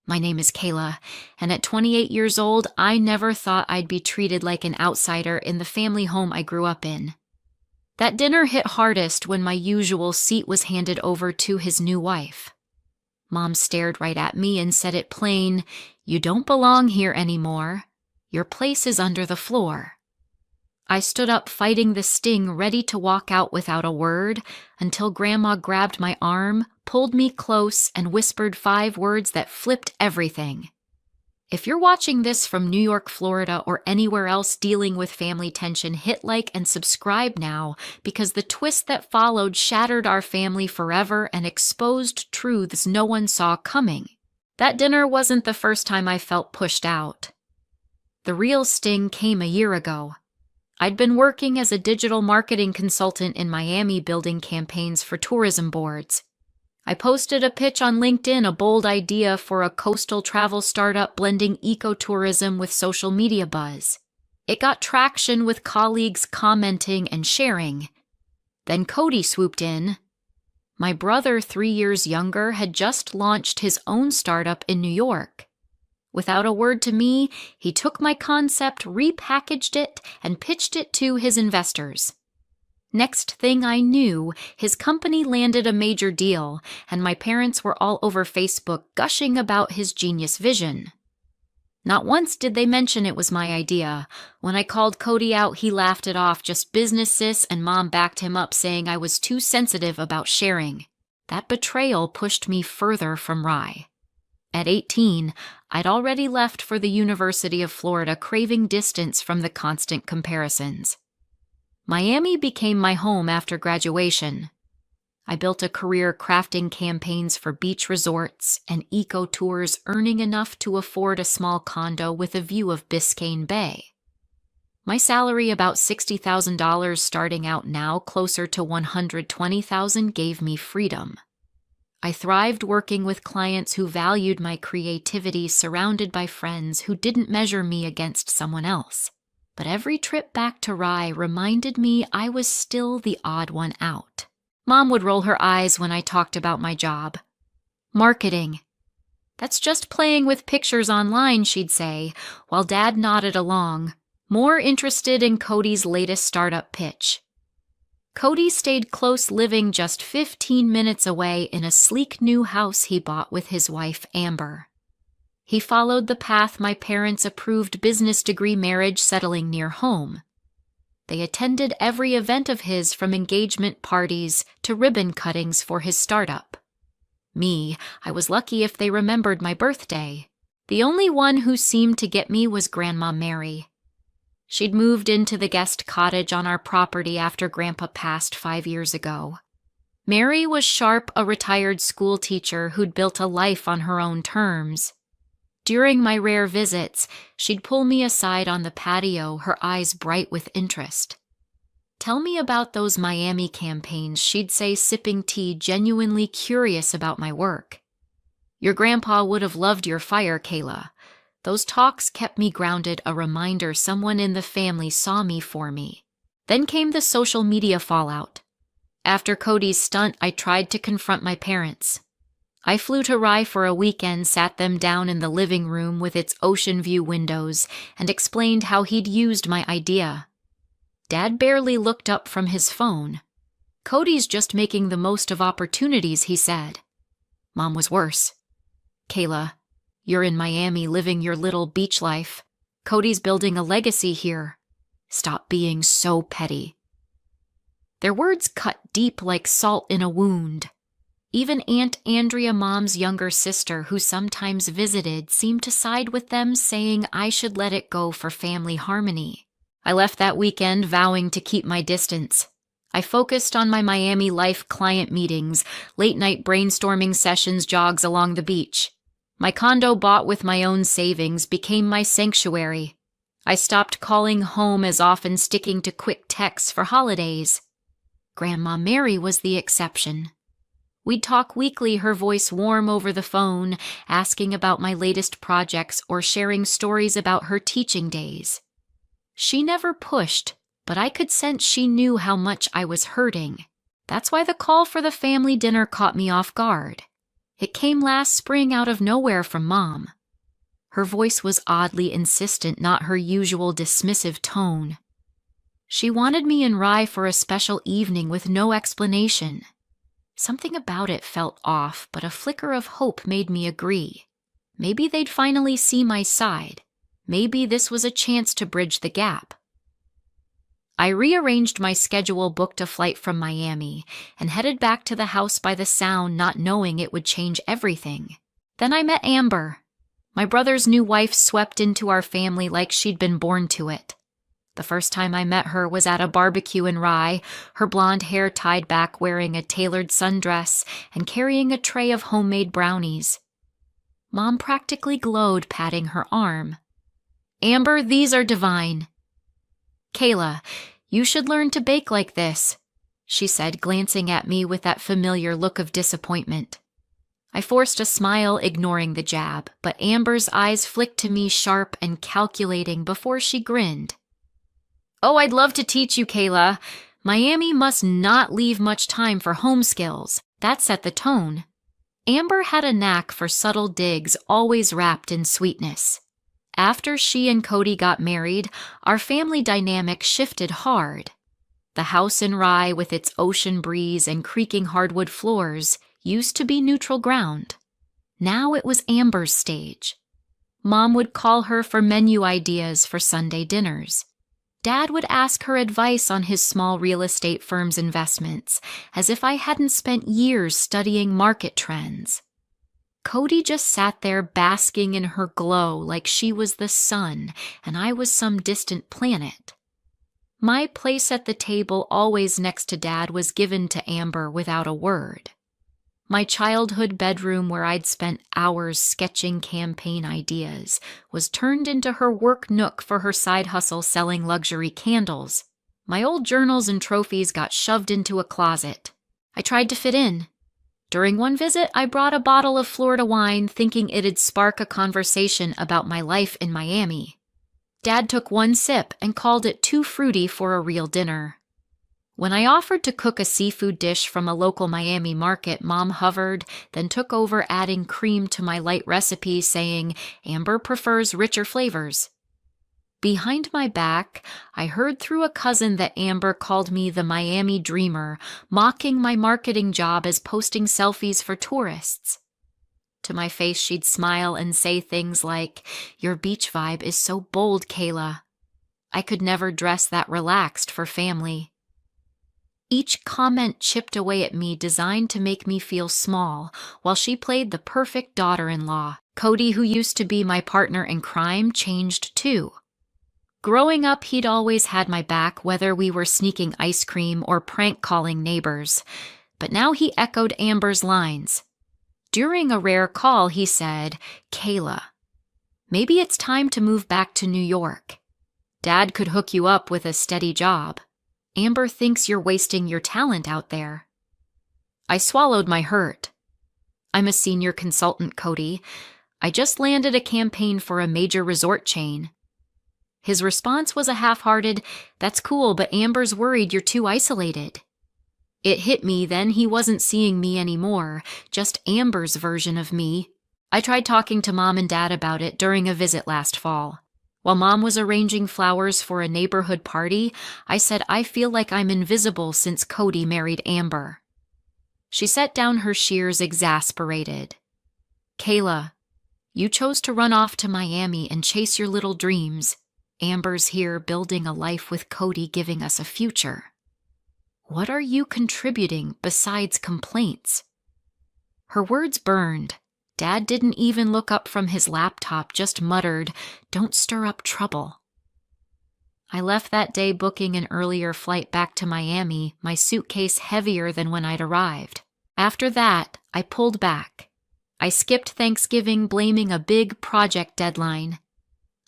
My name is Kayla, and at 28 years old, I never thought I'd be treated like an outsider in the family home I grew up in. That dinner hit hardest when my usual seat was handed over to his new wife. Mom stared right at me and said it plain, "You don't belong here anymore. Your place is under the floor." I stood up fighting the sting, ready to walk out without a word, until Grandma grabbed my arm, pulled me close, and whispered 5 words that flipped everything. If you're watching this from New York, Florida, or anywhere else dealing with family tension, hit like and subscribe now, because the twist that followed shattered our family forever and exposed truths no one saw coming. That dinner wasn't the first time I felt pushed out. The real sting came a year ago. I'd been working as a digital marketing consultant in Miami building campaigns for tourism boards. I posted a pitch on LinkedIn, a bold idea for a coastal travel startup blending ecotourism with social media buzz. It got traction with colleagues commenting and sharing. Then Cody swooped in. My brother, 3 years younger, had just launched his own startup in New York. Without a word to me, he took my concept, repackaged it, and pitched it to his investors. Next thing I knew, his company landed a major deal, and my parents were all over Facebook gushing about his genius vision. Not once did they mention it was my idea. When I called Cody out, he laughed it off, just business sis, and Mom backed him up, saying I was too sensitive about sharing. That betrayal pushed me further from Rye. At 18, I'd already left for the University of Florida, craving distance from the constant comparisons. Miami became my home after graduation. I built a career crafting campaigns for beach resorts and eco tours, earning enough to afford a small condo with a view of Biscayne Bay. My salary, about $60,000 starting out now, closer to $120,000, gave me freedom. I thrived working with clients who valued my creativity, surrounded by friends who didn't measure me against someone else. But every trip back to Rye reminded me I was still the odd one out. Mom would roll her eyes when I talked about my job. Marketing. That's just playing with pictures online, she'd say, while Dad nodded along, more interested in Cody's latest startup pitch. Cody stayed close, living just 15 minutes away in a sleek new house he bought with his wife, Amber. He followed the path my parents approved, business degree, marriage, settling near home. They attended every event of his, from engagement parties to ribbon cuttings for his startup. Me, I was lucky if they remembered my birthday. The only one who seemed to get me was Grandma Mary. She'd moved into the guest cottage on our property after Grandpa passed 5 years ago. Mary was sharp, a retired school teacher who'd built a life on her own terms. During my rare visits, she'd pull me aside on the patio, her eyes bright with interest. "Tell me about those Miami campaigns," she'd say, sipping tea, genuinely curious about my work. "Your grandpa would have loved your fire, Kayla." Those talks kept me grounded, a reminder someone in the family saw me for me. Then came the social media fallout. After Cody's stunt, I tried to confront my parents. I flew to Rye for a weekend, sat them down in the living room with its ocean view windows, and explained how he'd used my idea. Dad barely looked up from his phone. "Cody's just making the most of opportunities," he said. Mom was worse. "Kayla, you're in Miami living your little beach life. Cody's building a legacy here. Stop being so petty." Their words cut deep like salt in a wound. Even Aunt Andrea, Mom's younger sister, who sometimes visited, seemed to side with them, saying I should let it go for family harmony. I left that weekend vowing to keep my distance. I focused on my Miami life, client meetings, late-night brainstorming sessions, jogs along the beach. My condo, bought with my own savings, became my sanctuary. I stopped calling home as often, sticking to quick texts for holidays. Grandma Mary was the exception. We'd talk weekly, her voice warm over the phone, asking about my latest projects or sharing stories about her teaching days. She never pushed, but I could sense she knew how much I was hurting. That's why the call for the family dinner caught me off guard. It came last spring out of nowhere from Mom. Her voice was oddly insistent, not her usual dismissive tone. She wanted me in Rye for a special evening with no explanation. Something about it felt off, but a flicker of hope made me agree. Maybe they'd finally see my side. Maybe this was a chance to bridge the gap. I rearranged my schedule, booked a flight from Miami, and headed back to the house by the Sound, not knowing it would change everything. Then I met Amber. My brother's new wife swept into our family like she'd been born to it. The first time I met her was at a barbecue in Rye, her blonde hair tied back, wearing a tailored sundress and carrying a tray of homemade brownies. Mom practically glowed, patting her arm. "Amber, these are divine." "Kayla, you should learn to bake like this," she said, glancing at me with that familiar look of disappointment. I forced a smile, ignoring the jab, but Amber's eyes flicked to me, sharp and calculating, before she grinned. "Oh, I'd love to teach you, Kayla. Miami must not leave much time for home skills. That set the tone." Amber had a knack for subtle digs, always wrapped in sweetness. After she and Cody got married, our family dynamic shifted hard. The house in Rye, with its ocean breeze and creaking hardwood floors, used to be neutral ground. Now it was Amber's stage. Mom would call her for menu ideas for Sunday dinners. Dad would ask her advice on his small real estate firm's investments, as if I hadn't spent years studying market trends. Cody just sat there basking in her glow like she was the sun and I was some distant planet. My place at the table, always next to Dad, was given to Amber without a word. My childhood bedroom, where I'd spent hours sketching campaign ideas, was turned into her work nook for her side hustle selling luxury candles. My old journals and trophies got shoved into a closet. I tried to fit in. During one visit, I brought a bottle of Florida wine, thinking it'd spark a conversation about my life in Miami. Dad took one sip and called it too fruity for a real dinner. When I offered to cook a seafood dish from a local Miami market, Mom hovered, then took over, adding cream to my light recipe, saying Amber prefers richer flavors. Behind my back, I heard through a cousin that Amber called me the Miami Dreamer, mocking my marketing job as posting selfies for tourists. To my face, she'd smile and say things like, "Your beach vibe is so bold, Kayla." I could never dress that relaxed for family. Each comment chipped away at me, designed to make me feel small, while she played the perfect daughter-in-law. Cody, who used to be my partner in crime, changed too. Growing up, he'd always had my back, whether we were sneaking ice cream or prank-calling neighbors. But now he echoed Amber's lines. During a rare call, he said, "Kayla, maybe it's time to move back to New York. Dad could hook you up with a steady job. Amber thinks you're wasting your talent out there." I swallowed my hurt. "I'm a senior consultant, Cody. I just landed a campaign for a major resort chain." His response was a half-hearted, "That's cool, but Amber's worried you're too isolated." It hit me then he wasn't seeing me anymore, just Amber's version of me. I tried talking to Mom and Dad about it during a visit last fall. While Mom was arranging flowers for a neighborhood party, I said I feel like I'm invisible since Cody married Amber. She set down her shears, exasperated. "Kayla, you chose to run off to Miami and chase your little dreams. Amber's here, building a life with Cody, giving us a future. What are you contributing besides complaints?" Her words burned. Dad didn't even look up from his laptop, just muttered, "Don't stir up trouble." I left that day, booking an earlier flight back to Miami, my suitcase heavier than when I'd arrived. After that, I pulled back. I skipped Thanksgiving, blaming a big project deadline.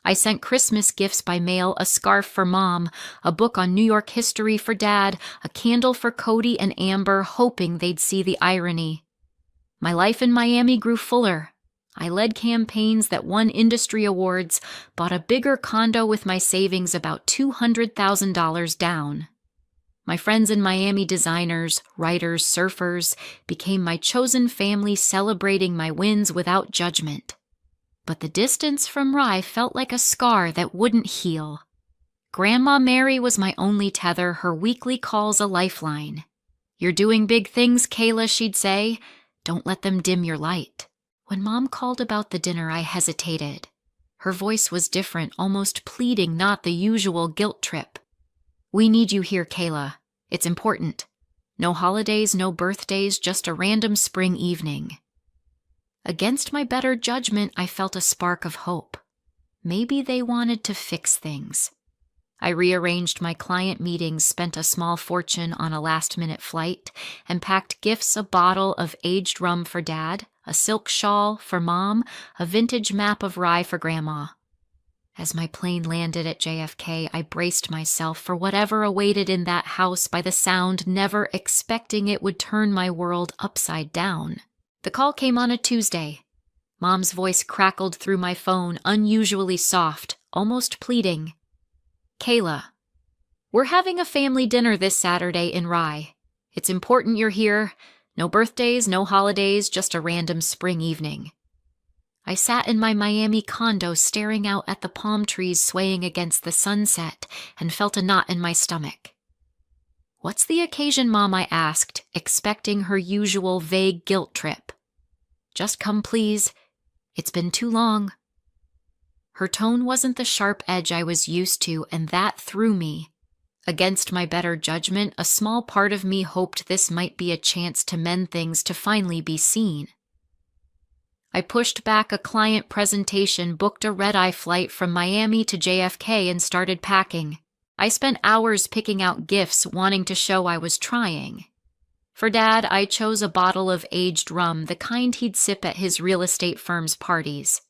I sent Christmas gifts by mail, a scarf for Mom, a book on New York history for Dad, a candle for Cody and Amber, hoping they'd see the irony. My life in Miami grew fuller. I led campaigns that won industry awards, bought a bigger condo with my savings about $200,000 down. My friends in Miami, designers, writers, surfers, became my chosen family, celebrating my wins without judgment. But the distance from Rye felt like a scar that wouldn't heal. Grandma Mary was my only tether, her weekly calls a lifeline. "You're doing big things, Kayla," she'd say. "Don't let them dim your light." When Mom called about the dinner, I hesitated. Her voice was different, almost pleading, not the usual guilt trip. "We need you here, Kayla. It's important. No holidays, no birthdays, just a random spring evening." Against my better judgment, I felt a spark of hope. Maybe they wanted to fix things. I rearranged my client meetings, spent a small fortune on a last-minute flight, and packed gifts: a bottle of aged rum for Dad, a silk shawl for Mom, a vintage map of Rye for Grandma. As my plane landed at JFK, I braced myself for whatever awaited in that house by the sound, never expecting it would turn my world upside down. The call came on a Tuesday. Mom's voice crackled through my phone, unusually soft, almost pleading. "Kayla, we're having a family dinner this Saturday in Rye. It's important you're here. No birthdays, no holidays, just a random spring evening." I sat in my Miami condo staring out at the palm trees swaying against the sunset and felt a knot in my stomach. "What's the occasion, Mom?" I asked, expecting her usual vague guilt trip. "Just come, please. It's been too long." Her tone wasn't the sharp edge I was used to, and that threw me. Against my better judgment, a small part of me hoped this might be a chance to mend things, to finally be seen. I pushed back a client presentation, booked a red-eye flight from Miami to JFK, and started packing. I spent hours picking out gifts, wanting to show I was trying. For Dad, I chose a bottle of aged rum, the kind he'd sip at his real estate firm's parties.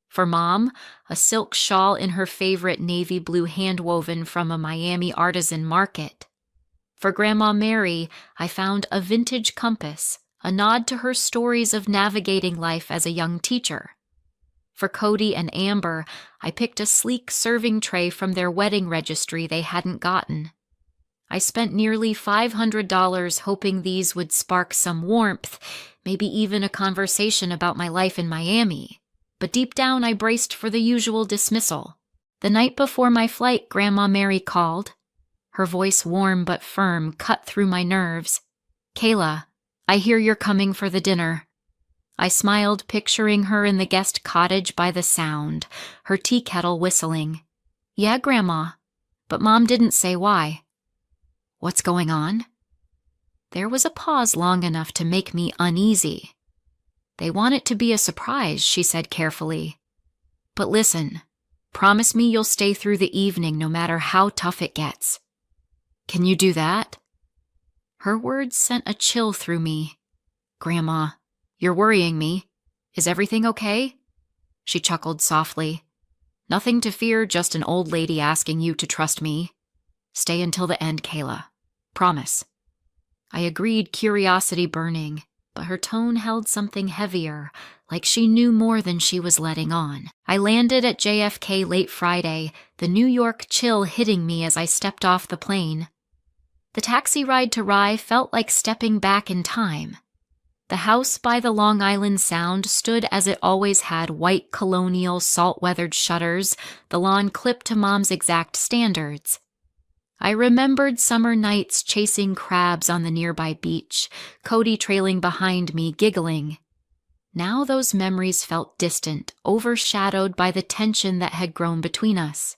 For Mom, a silk shawl in her favorite navy blue handwoven from a Miami artisan market. For Grandma Mary, I found a vintage compass, a nod to her stories of navigating life as a young teacher. For Cody and Amber, I picked a sleek serving tray from their wedding registry they hadn't gotten. I spent nearly $500 hoping these would spark some warmth, maybe even a conversation about my life in Miami. But deep down, I braced for the usual dismissal. The night before my flight, Grandma Mary called. Her voice, warm but firm, cut through my nerves. "Kayla, I hear you're coming for the dinner." I smiled, picturing her in the guest cottage by the sound, her tea kettle whistling. "Yeah, Grandma." But Mom didn't say why. "What's going on?" There was a pause long enough to make me uneasy. "They want it to be a surprise," she said carefully. "But listen, promise me you'll stay through the evening no matter how tough it gets." "Can you do that?" Her words sent a chill through me. "Grandma, you're worrying me. Is everything okay?" She chuckled softly. "Nothing to fear, just an old lady asking you to trust me. Stay until the end, Kayla. Promise." I agreed, curiosity burning, but her tone held something heavier, like she knew more than she was letting on. I landed at JFK late Friday, the New York chill hitting me as I stepped off the plane. The taxi ride to Rye felt like stepping back in time. The house by the Long Island Sound stood as it always had, white colonial salt-weathered shutters, the lawn clipped to Mom's exact standards. I remembered summer nights chasing crabs on the nearby beach, Cody trailing behind me, giggling. Now those memories felt distant, overshadowed by the tension that had grown between us.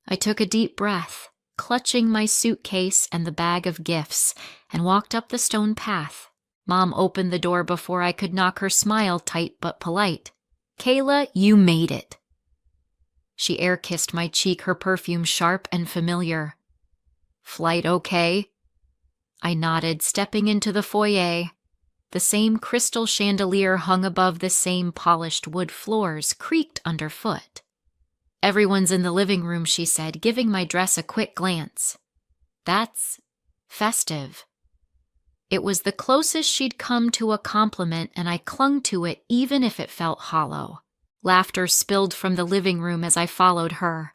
I took a deep breath, clutching my suitcase and the bag of gifts, and walked up the stone path. Mom opened the door before I could knock her smile tight but polite. "Kayla, you made it." She air-kissed my cheek, her perfume sharp and familiar. "Flight okay?" I nodded, stepping into the foyer. The same crystal chandelier hung above the same polished wood floors, creaked underfoot. "Everyone's in the living room," she said, giving my dress a quick glance. "That's festive." It was the closest she'd come to a compliment, and I clung to it even if it felt hollow. Laughter spilled from the living room as I followed her.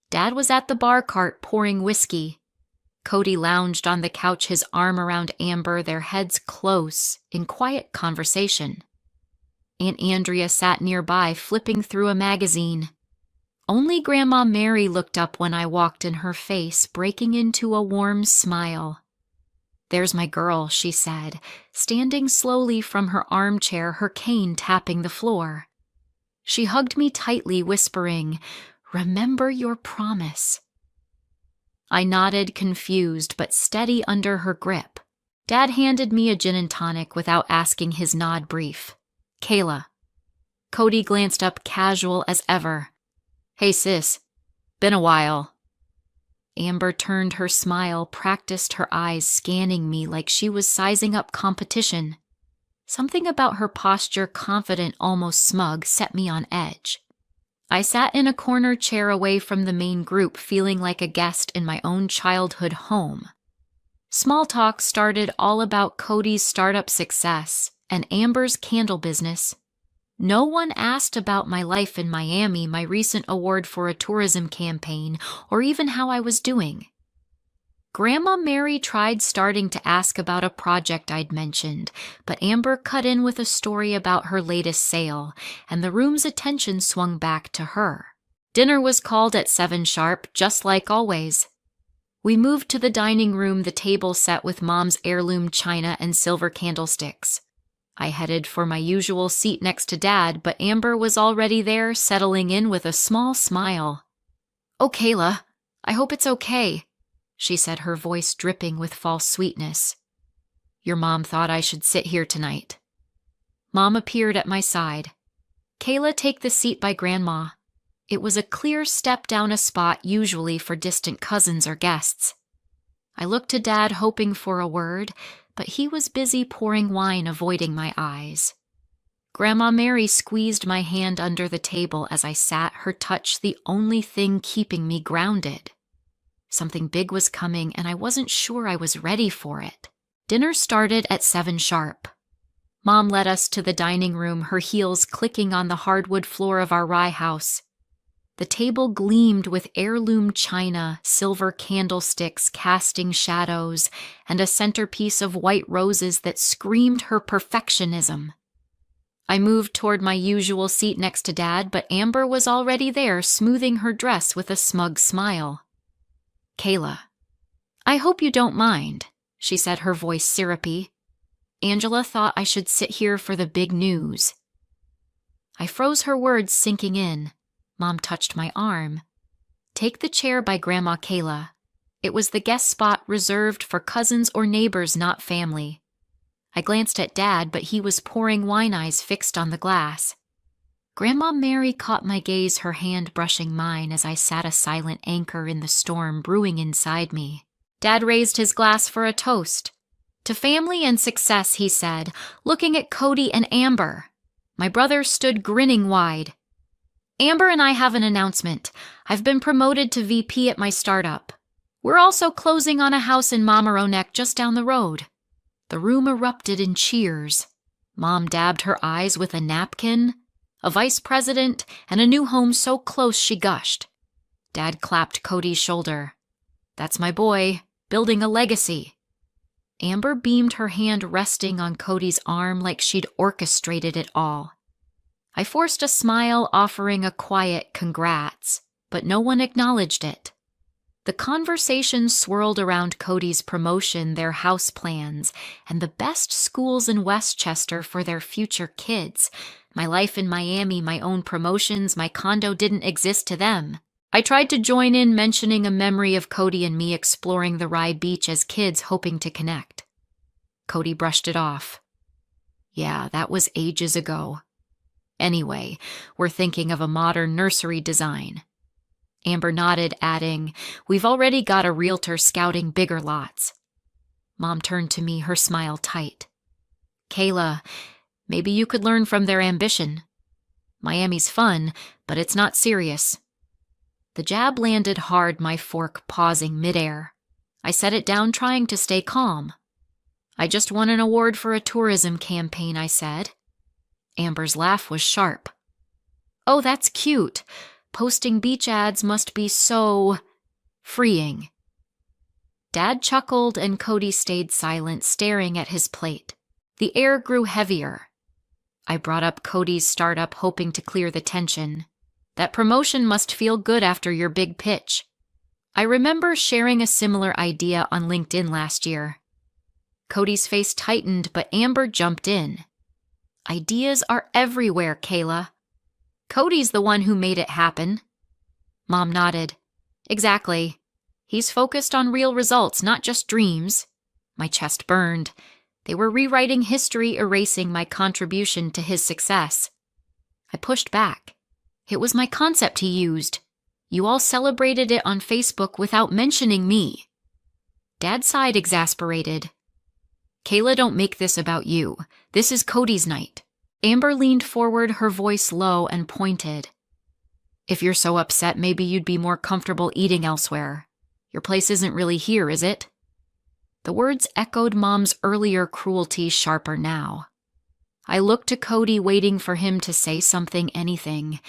Dad was at the bar cart pouring whiskey. Cody lounged on the couch, his arm around Amber, their heads close, in quiet conversation. Aunt Andrea sat nearby, flipping through a magazine. Only Grandma Mary looked up when I walked in, her face breaking into a warm smile. "There's my girl," she said, standing slowly from her armchair, her cane tapping the floor. She hugged me tightly, whispering, "Remember your promise." I nodded, confused but steady under her grip. Dad handed me a gin and tonic without asking, his nod brief. "Kayla." Cody glanced up, casual as ever. "Hey sis, been a while." Amber turned, her smile, practiced, her eyes scanning me like she was sizing up competition. Something about her posture, confident, almost smug, set me on edge. I sat in a corner chair away from the main group, feeling like a guest in my own childhood home. Small talk started, all about Cody's startup success and Amber's candle business. No one asked about my life in Miami, my recent award for a tourism campaign, or even how I was doing. Grandma Mary tried starting to ask about a project I'd mentioned, but Amber cut in with a story about her latest sale, and the room's attention swung back to her. Dinner was called at 7 sharp, just like always. We moved to the dining room, the table set with Mom's heirloom china and silver candlesticks. I headed for my usual seat next to Dad, but Amber was already there, settling in with a small smile. "Oh, Kayla, I hope it's okay," she said, her voice dripping with false sweetness. "Your mom thought I should sit here tonight." Mom appeared at my side. "Kayla, take the seat by Grandma." It was a clear step down a spot usually for distant cousins or guests. I looked to Dad, hoping for a word, but he was busy pouring wine, avoiding my eyes. Grandma Mary squeezed my hand under the table as I sat, her touch the only thing keeping me grounded. Something big was coming, and I wasn't sure I was ready for it. Dinner started at 7 sharp. Mom led us to the dining room, her heels clicking on the hardwood floor of our rye house. The table gleamed with heirloom china, silver candlesticks casting shadows, and a centerpiece of white roses that screamed her perfectionism. I moved toward my usual seat next to Dad, but Amber was already there, smoothing her dress with a smug smile. "Kayla, I hope you don't mind," she said, her voice syrupy. "Angela thought I should sit here for the big news." I froze, her words sinking in. Mom touched my arm. "Take the chair by Grandma, Kayla. It was the guest spot reserved for cousins or neighbors, not family." I glanced at Dad, but he was pouring wine, eyes fixed on the glass. Grandma Mary caught my gaze, her hand brushing mine as I sat a silent anchor in the storm brewing inside me. Dad raised his glass for a toast. "To family and success," he said, looking at Cody and Amber. My brother stood grinning wide. "Amber and I have an announcement. I've been promoted to VP at my startup. We're also closing on a house in Mamaroneck just down the road." The room erupted in cheers. Mom dabbed her eyes with a napkin. A vice president and a new home so close she gushed. Dad clapped Cody's shoulder. "That's my boy, building a legacy." Amber beamed, her hand resting on Cody's arm like she'd orchestrated it all. I forced a smile, offering a quiet congrats, but no one acknowledged it. The conversation swirled around Cody's promotion, their house plans, and the best schools in Westchester for their future kids. My life in Miami, my own promotions, my condo didn't exist to them. I tried to join in, mentioning a memory of Cody and me exploring the Rye Beach as kids, hoping to connect. Cody brushed it off. "Yeah, that was ages ago. Anyway, we're thinking of a modern nursery design." Amber nodded, adding, "We've already got a realtor scouting bigger lots." Mom turned to me, her smile tight. "Kayla, maybe you could learn from their ambition. Miami's fun, but it's not serious." The jab landed hard, my fork pausing midair. I set it down, trying to stay calm. "I just won an award for a tourism campaign," I said. Amber's laugh was sharp. "Oh, that's cute. Posting beach ads must be so freeing." Dad chuckled and Cody stayed silent, staring at his plate. The air grew heavier. I brought up Cody's startup, hoping to clear the tension. That promotion must feel good after your big pitch. I remember sharing a similar idea on LinkedIn last year. Cody's face tightened, but Amber jumped in. Ideas are everywhere, Kayla. Cody's the one who made it happen. Mom nodded. Exactly. He's focused on real results, not just dreams. My chest burned. They were rewriting history, erasing my contribution to his success. I pushed back. It was my concept he used. You all celebrated it on Facebook without mentioning me. Dad sighed, exasperated. Kayla, don't make this about you. This is Cody's night. Amber leaned forward, her voice low and pointed. If you're so upset, maybe you'd be more comfortable eating elsewhere. Your place isn't really here, is it? The words echoed Mom's earlier cruelty, sharper now. I looked to Cody, waiting for him to say something, anything.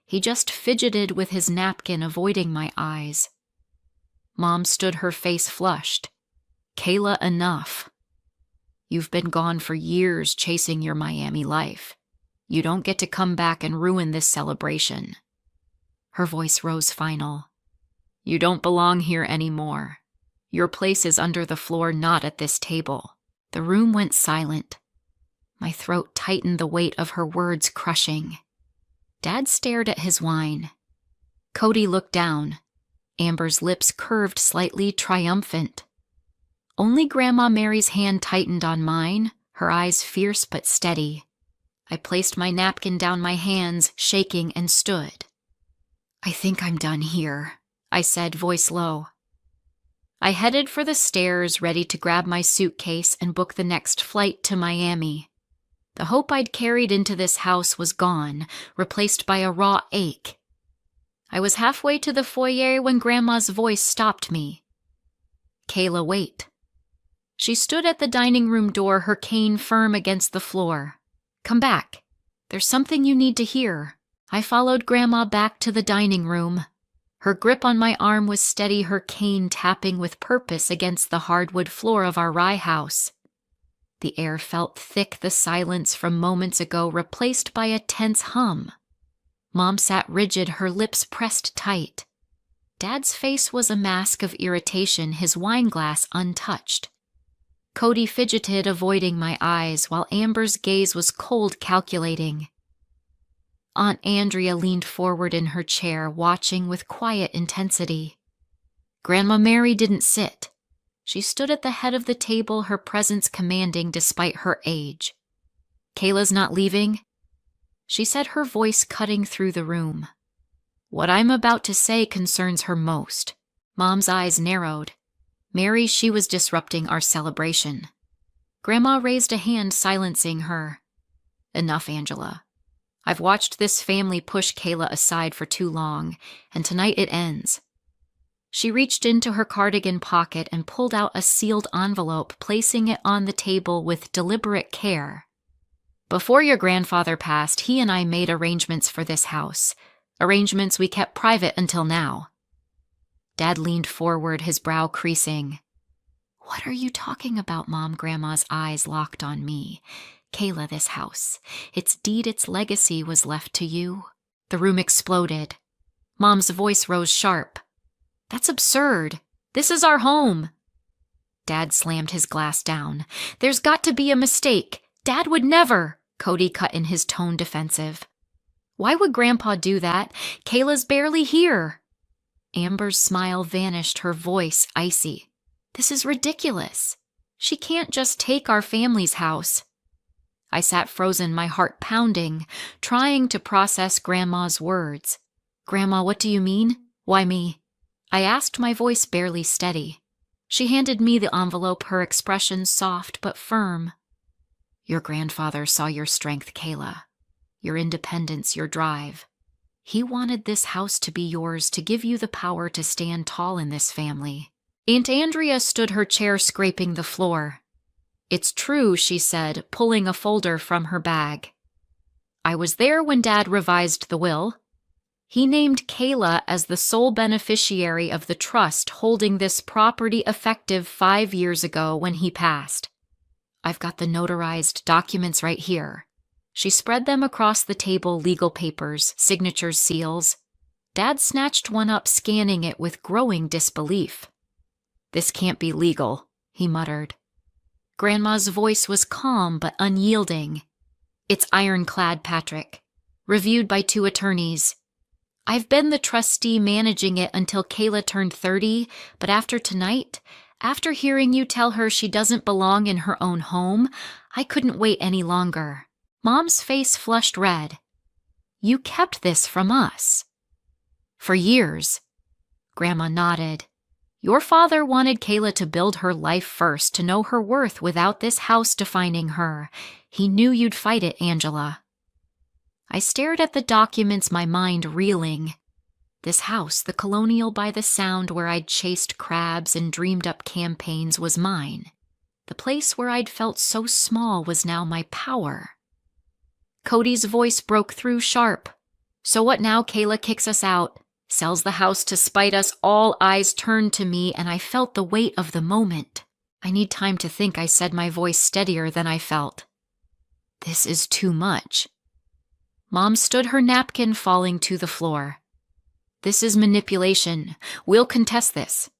He just fidgeted with his napkin, avoiding my eyes. Mom stood, her face flushed. Kayla, enough. You've been gone for years chasing your Miami life. You don't get to come back and ruin this celebration. Her voice rose final. You don't belong here anymore. Your place is under the floor, not at this table. The room went silent. My throat tightened, the weight of her words crushing. Dad stared at his wine. Cody looked down. Amber's lips curved slightly, triumphant. Only Grandma Mary's hand tightened on mine, her eyes fierce but steady. I placed my napkin down my hands, shaking, and stood. I think I'm done here, I said, voice low. I headed for the stairs, ready to grab my suitcase and book the next flight to Miami. The hope I'd carried into this house was gone, replaced by a raw ache. I was halfway to the foyer when Grandma's voice stopped me. Kayla, wait. She stood at the dining room door, her cane firm against the floor. Come back. There's something you need to hear. I followed Grandma back to the dining room. Her grip on my arm was steady, her cane tapping with purpose against the hardwood floor of our rye house. The air felt thick, the silence from moments ago replaced by a tense hum. Mom sat rigid, her lips pressed tight. Dad's face was a mask of irritation, his wineglass untouched. Cody fidgeted, avoiding my eyes, while Amber's gaze was cold, calculating. Aunt Andrea leaned forward in her chair, watching with quiet intensity. Grandma Mary didn't sit. She stood at the head of the table, her presence commanding despite her age. Kayla's not leaving? She said, her voice cutting through the room. What I'm about to say concerns her most. Mom's eyes narrowed. Mary, she was disrupting our celebration. Grandma raised a hand, silencing her. Enough, Angela. I've watched this family push Kayla aside for too long, and tonight it ends. She reached into her cardigan pocket and pulled out a sealed envelope, placing it on the table with deliberate care. Before your grandfather passed, he and I made arrangements for this house, arrangements we kept private until now. Dad leaned forward, his brow creasing. What are you talking about, Mom? Grandma's eyes locked on me. Kayla, this house, its deed, its legacy was left to you. The room exploded. Mom's voice rose sharp. That's absurd. This is our home. Dad slammed his glass down. There's got to be a mistake. Dad would never. Cody cut in, his tone defensive. Why would Grandpa do that? Kayla's barely here. Amber's smile vanished, her voice icy. This is ridiculous. She can't just take our family's house. I sat frozen, my heart pounding, trying to process Grandma's words. Grandma, what do you mean? Why me? I asked, my voice barely steady. She handed me the envelope, her expression soft but firm. Your grandfather saw your strength, Kayla. Your independence, your drive. He wanted this house to be yours, to give you the power to stand tall in this family. Aunt Andrea stood, her chair scraping the floor. It's true, she said, pulling a folder from her bag. I was there when Dad revised the will. He named Kayla as the sole beneficiary of the trust holding this property effective 5 years ago when he passed. I've got the notarized documents right here. She spread them across the table, legal papers, signatures, seals. Dad snatched one up, scanning it with growing disbelief. "This can't be legal," he muttered. Grandma's voice was calm but unyielding. "It's ironclad, Patrick. Reviewed by 2 attorneys. I've been the trustee managing it until Kayla turned 30, but after tonight, after hearing you tell her she doesn't belong in her own home, I couldn't wait any longer." Mom's face flushed red. "You kept this from us." "For years." Grandma nodded. "Your father wanted Kayla to build her life first, to know her worth without this house defining her. He knew you'd fight it, Angela." I stared at the documents, my mind reeling. This house, the colonial by the Sound where I'd chased crabs and dreamed up campaigns, was mine. The place where I'd felt so small was now my power. Cody's voice broke through sharp. "So what now? Kayla kicks us out, sells the house to spite us." All eyes turned to me, and I felt the weight of the moment. "I need time to think," I said, my voice steadier than I felt. "This is too much." Mom stood, her napkin falling to the floor. "This is manipulation. We'll contest this."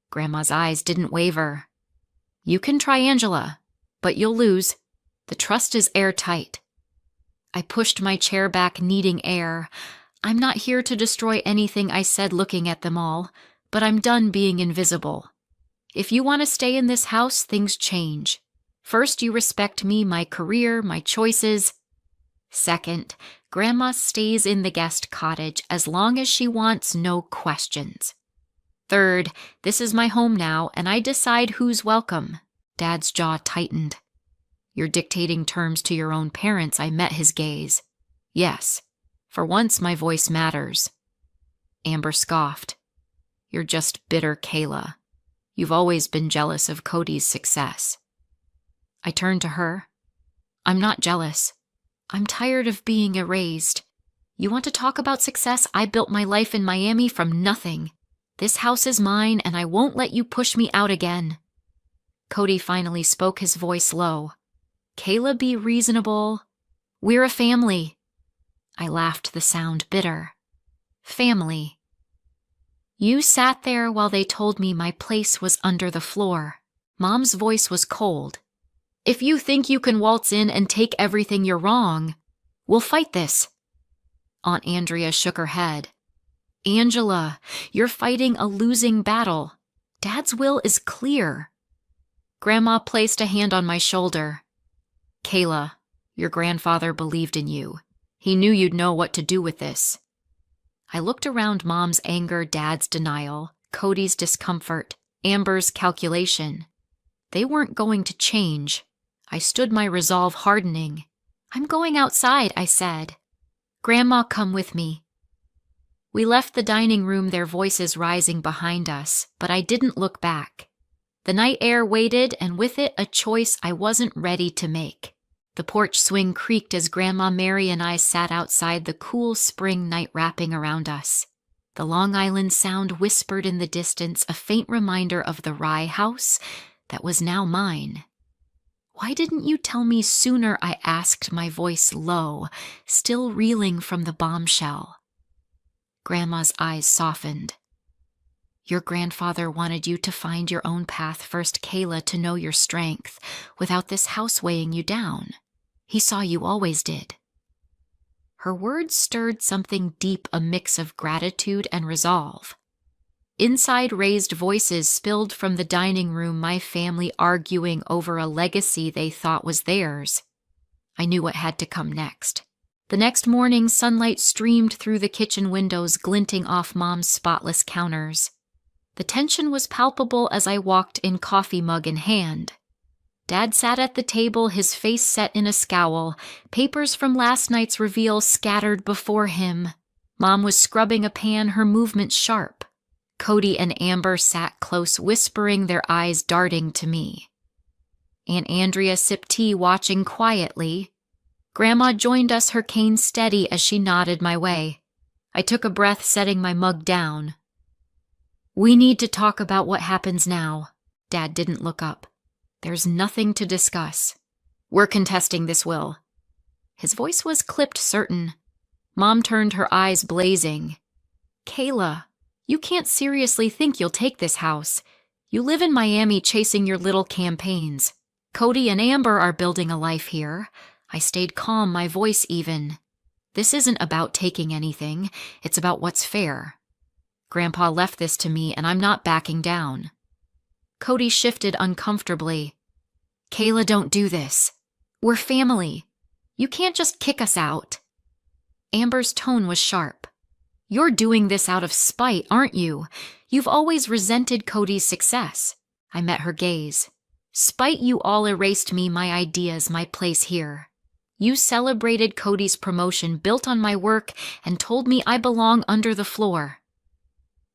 Grandma's eyes didn't waver. "You can try, Angela, but you'll lose. The trust is airtight." I pushed my chair back, needing air. "I'm not here to destroy anything," I said, looking at them all, "but I'm done being invisible. If you want to stay in this house, things change. First, you respect me, my career, my choices. Second, Grandma stays in the guest cottage as long as she wants, no questions. Third, this is my home now, and I decide who's welcome." Dad's jaw tightened. "You're dictating terms to your own parents." I met his gaze. "Yes, for once my voice matters." Amber scoffed. "You're just bitter, Kayla. You've always been jealous of Cody's success." I turned to her. "I'm not jealous. I'm tired of being erased. You want to talk about success? I built my life in Miami from nothing. This house is mine, and I won't let you push me out again." Cody finally spoke, his voice low. "Kayla, be reasonable. We're a family." I laughed, the sound bitter. "Family." "You sat there while they told me my place was under the floor." Mom's voice was cold. "If you think you can waltz in and take everything, you're wrong. We'll fight this." Aunt Andrea shook her head. "Angela, you're fighting a losing battle. Dad's will is clear." Grandma placed a hand on my shoulder. "Kayla, your grandfather believed in you. He knew you'd know what to do with this." I looked around, Mom's anger, Dad's denial, Cody's discomfort, Amber's calculation. They weren't going to change. I stood, my resolve hardening. "I'm going outside," I said. "Grandma, come with me." We left the dining room, their voices rising behind us, but I didn't look back. The night air waited, and with it a choice I wasn't ready to make. The porch swing creaked as Grandma Mary and I sat outside, the cool spring night wrapping around us. The Long Island Sound whispered in the distance, a faint reminder of the Rye house that was now mine. "Why didn't you tell me sooner?" I asked, my voice low, still reeling from the bombshell. Grandma's eyes softened. "Your grandfather wanted you to find your own path first, Kayla, to know your strength, without this house weighing you down. He saw you always did." Her words stirred something deep, a mix of gratitude and resolve. Inside, raised voices spilled from the dining room, my family arguing over a legacy they thought was theirs. I knew what had to come next. The next morning, sunlight streamed through the kitchen windows, glinting off Mom's spotless counters. The tension was palpable as I walked in, coffee mug in hand. Dad sat at the table, his face set in a scowl, papers from last night's reveal scattered before him. Mom was scrubbing a pan, her movements sharp. Cody and Amber sat close, whispering, their eyes darting to me. Aunt Andrea sipped tea, watching quietly. Grandma joined us, her cane steady as she nodded my way. I took a breath, setting my mug down. "We need to talk about what happens now." Dad didn't look up. "There's nothing to discuss. We're contesting this will." His voice was clipped certain. Mom turned, her eyes blazing. "Kayla, you can't seriously think you'll take this house. You live in Miami chasing your little campaigns. Cody and Amber are building a life here." I stayed calm, my voice even. "This isn't about taking anything. It's about what's fair. Grandpa left this to me, and I'm not backing down." Cody shifted uncomfortably. "Kayla, don't do this. We're family. You can't just kick us out." Amber's tone was sharp. "You're doing this out of spite, aren't you? You've always resented Cody's success." I met her gaze. "Spite you all erased me, my ideas, my place here. You celebrated Cody's promotion built on my work and told me I belong under the floor."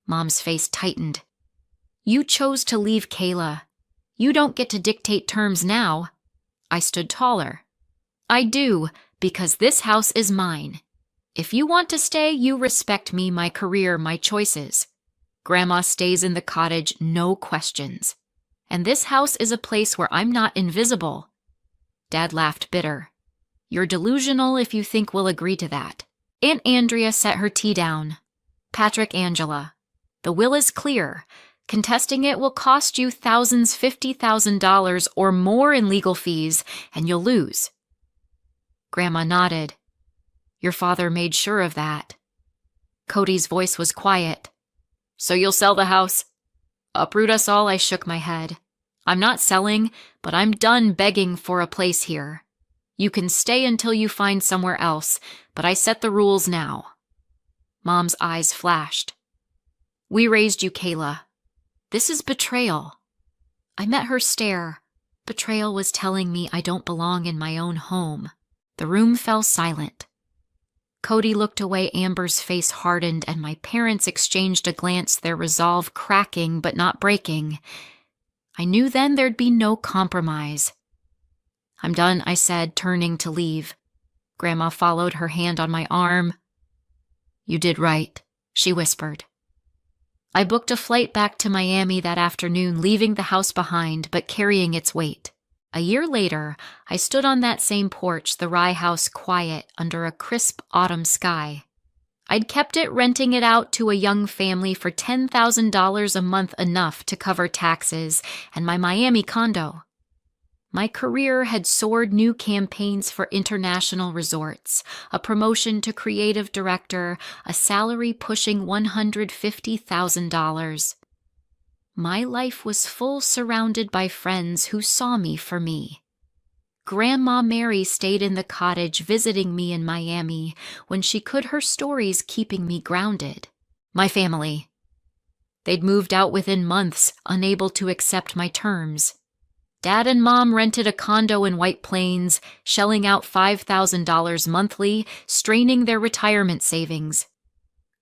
Mom's face tightened. "You chose to leave Kayla. You don't get to dictate terms now." I stood taller. "I do, because this house is mine. If you want to stay, you respect me, my career, my choices. Grandma stays in the cottage, no questions. And this house is a place where I'm not invisible." Dad laughed bitter. "You're delusional if you think we'll agree to that." Aunt Andrea set her tea down. "Patrick, Angela, the will is clear. Contesting it will cost you thousands, $50,000 or more in legal fees, and you'll lose." Grandma nodded. "Your father made sure of that." Cody's voice was quiet. "So you'll sell the house?" "Uproot us all," I shook my head. "I'm not selling, but I'm done begging for a place here. You can stay until you find somewhere else, but I set the rules now." Mom's eyes flashed. "We raised you, Kayla. This is betrayal." I met her stare. Betrayal was telling me I don't belong in my own home. The room fell silent. Cody looked away, Amber's face hardened, and my parents exchanged a glance, their resolve cracking but not breaking. I knew then there'd be no compromise. "I'm done," I said, turning to leave. Grandma followed, her hand on my arm. "You did right," she whispered. I booked a flight back to Miami that afternoon, leaving the house behind, but carrying its weight. A year later, I stood on that same porch, the Rye house quiet under a crisp autumn sky. I'd kept it, renting it out to a young family for $10,000 a month, enough to cover taxes and my Miami condo. My career had soared, new campaigns for international resorts, a promotion to creative director, a salary pushing $150,000. My life was full, surrounded by friends who saw me for me. Grandma Mary stayed in the cottage visiting me in Miami when she could, her stories keeping me grounded. My family. They'd moved out within months, unable to accept my terms. Dad and Mom rented a condo in White Plains, shelling out $5,000 monthly, straining their retirement savings.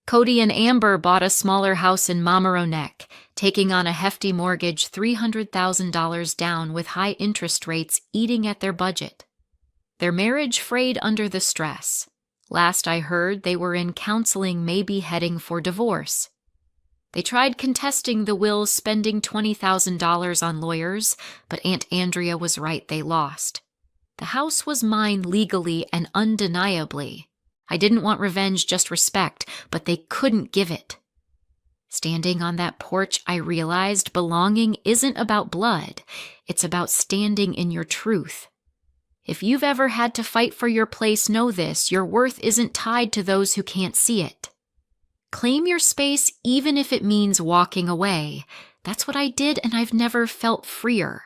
Cody and Amber bought a smaller house in Mamaroneck, taking on a hefty mortgage, $300,000 down, with high interest rates eating at their budget. Their marriage frayed under the stress. Last I heard, they were in counseling, maybe heading for divorce. They tried contesting the will, spending $20,000 on lawyers, but Aunt Andrea was right, they lost. The house was mine legally and undeniably. I didn't want revenge, just respect, but they couldn't give it. Standing on that porch, I realized belonging isn't about blood. It's about standing in your truth. If you've ever had to fight for your place, know this: your worth isn't tied to those who can't see it. Claim your space, even if it means walking away. That's what I did, and I've never felt freer.